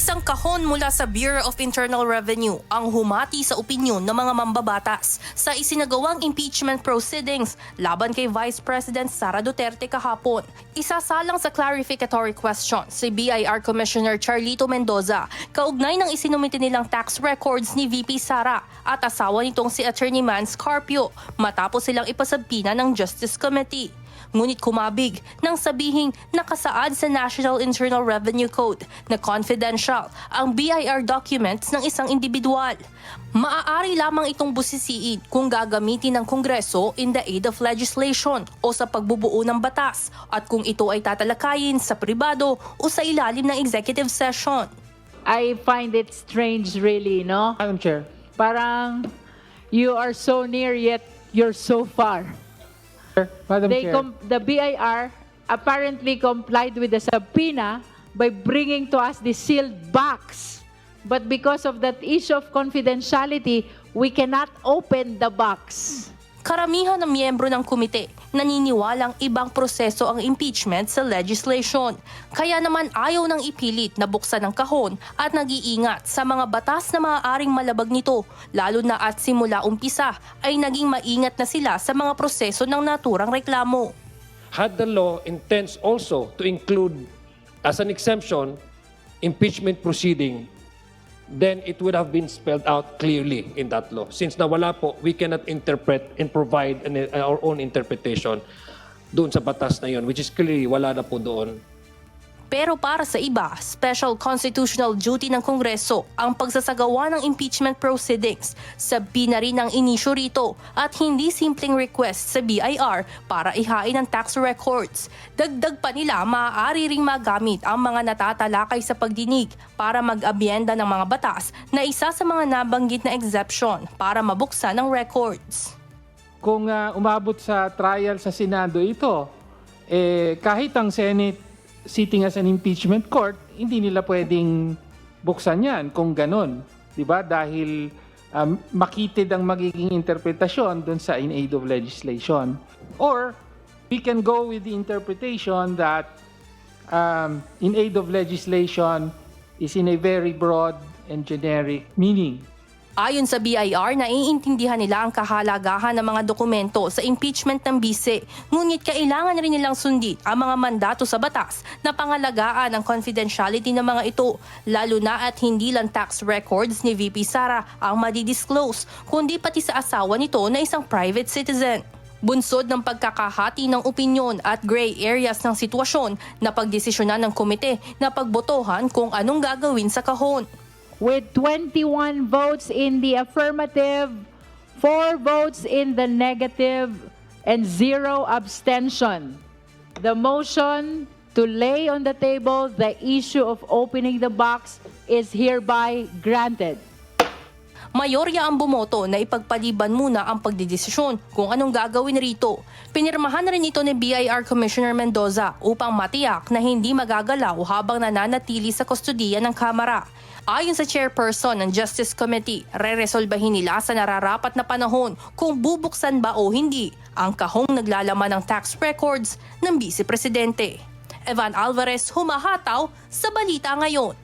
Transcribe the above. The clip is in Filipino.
Isang kahon mula sa Bureau of Internal Revenue ang humati sa opinyon ng mga mambabatas sa isinagawang impeachment proceedings laban kay Vice President Sara Duterte kahapon. Isasalang sa clarificatory question si BIR Commissioner Charlito Mendoza kaugnay ng isinumite nilang tax records ni VP Sara at asawa nitong si Attorney Mans Carpio matapos silang ipasabpina ng Justice Committee. Ngunit kumabig nang sabihing nakasaad sa National Internal Revenue Code na confidential ang BIR documents ng isang individual. Maaari lamang itong busisiin kung gagamitin ng Kongreso in the aid of legislation o sa pagbubuo ng batas at kung ito ay tatalakayin sa pribado o sa ilalim ng executive session. I find it strange really, no? Madam Chair. Parang you are so near yet you're so far. Madam Chair. The BIR apparently complied with the subpoena by bringing to us the sealed box. But because of that issue of confidentiality, we cannot open the box. Karamihan ng miyembro ng komite naniniwalang ibang proseso ang impeachment sa legislation. Kaya naman ayaw nang ipilit na buksan ang kahon at nag-iingat sa mga batas na maaaring malabag nito, lalo na at simula umpisa ay naging maingat na sila sa mga proseso ng naturang reklamo. Had the law intends also to include as an exemption impeachment proceeding, then it would have been spelled out clearly in that law. Since nawala po, we cannot interpret and provide our own interpretation doon sa batas na yun, which is clearly wala na po doon. Pero para sa iba, special constitutional duty ng Kongreso ang pagsasagawa ng impeachment proceedings. Sabina rin ang inisyo rito at hindi simpleng request sa BIR para ihain ang tax records. Dagdag pa nila, maaari ring magamit ang mga natatalakay sa pagdinig para mag-abyenda ng mga batas na isa sa mga nabanggit na exception para mabuksan ang records. Kung umabot sa trial sa Senado ito, kahit ang Senate sitting as an impeachment court, hindi nila pwedeng buksan yan kung ganon. Diba? Dahil makitid ang magiging interpretasyon dun sa in aid of legislation. Or we can go with the interpretation that in aid of legislation is in a very broad and generic meaning. Ayon sa BIR, naiintindihan nila ang kahalagahan ng mga dokumento sa impeachment ng bise, ngunit kailangan rin nilang sundin ang mga mandato sa batas na pangalagaan ang confidentiality ng mga ito, lalo na at hindi lang tax records ni VP Sara ang madidisclose, kundi pati sa asawa nito na isang private citizen. Bunsod ng pagkakahati ng opinyon at gray areas ng sitwasyon na pagdesisyonan ng komite na pagbotohan kung anong gagawin sa kahon. With 21 votes in the affirmative, 4 votes in the negative, and 0 abstention, the motion to lay on the table the issue of opening the box is hereby granted. Mayorya ang bumoto na ipagpaliban muna ang pagdidesisyon kung anong gagawin rito. Pinirmahan na rin ito ni BIR Commissioner Mendoza upang matiyak na hindi magagalaw habang nananatili sa kustudiya ng Kamara. Ayon sa chairperson ng Justice Committee, reresolbahin nila sa nararapat na panahon kung bubuksan ba o hindi ang kahong naglalaman ng tax records ng Vice Presidente. Evan Alvarez, humahataw sa Balita Ngayon.